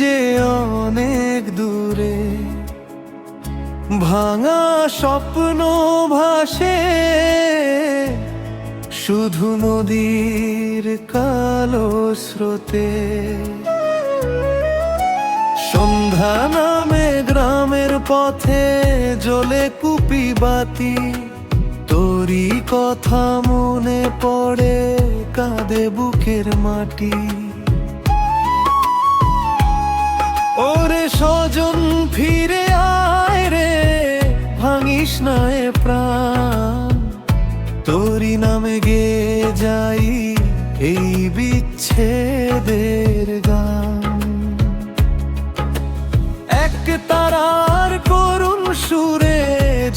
যে অনেক দূরে, ভাঙা স্বপ্ন ভাসে শুধু নদীর কালো স্রোতে। সন্ধ্যা নামে গ্রামের পথে জ্বলে কুপি বাতি, তোরই কথা মনে পড়ে কাঁদে বুকের মাটি। ওরে স্বজন ফিরে আয় রে, ভাঙিস না এ প্রাণ, তোরই নামে গেয়ে যাই এই বিচ্ছেদের গান। এক তারার করুণ সুরে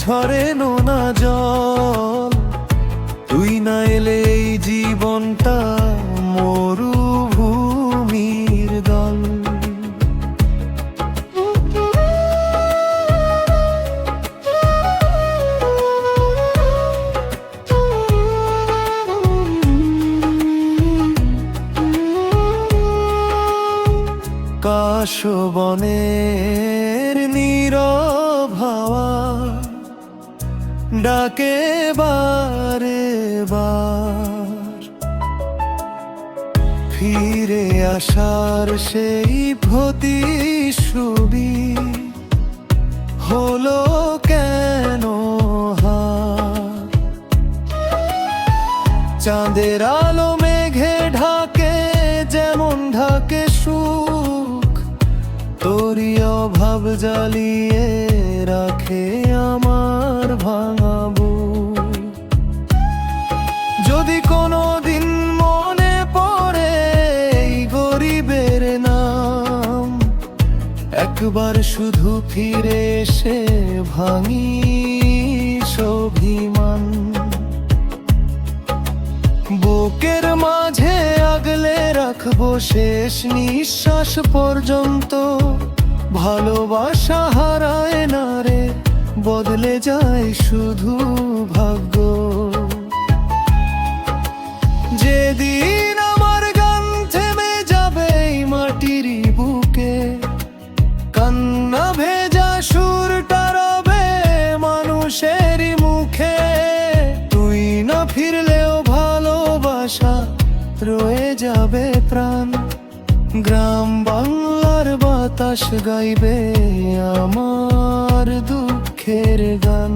ঝরে নোনা জল, তুই না এলে এই জীবনটা মরুভূমির দল। কাশবনের নীরব হাওয়া ডাকে বারে বার, ফিরে আসার সেই প্রতিশ্রুতি হলো কেন হার। চাঁদের আলো মেঘে ঢাকে যেমন ঢাকে সুখ, তোরই অভাব জ্বালিয়ে রাখে আমার ভাঙা বুক। যদি কোনোদিন মনে পড়ে এই গরিবের নাম, একবার শুধু ফিরে এসে ভাঙিস অভিমান। বুকের মাঝে আগলে রাখবো শেষ নিঃশ্বাস পর্যন্ত, ভালোবাসা হারায় না রে, বদলে যায় শুধু ভাগ্য। যেদিন আমার গান থেমে যাবে এই মাটির বুকে, কান্না ভেজা সুরটা রবে মানুষের মুখে। তুই না ফিরলেও ভালোবাসা রয়ে যাবে প্রাণ, গ্রাম বাংলার বাতাস গাইবে আমার দুঃখের গান।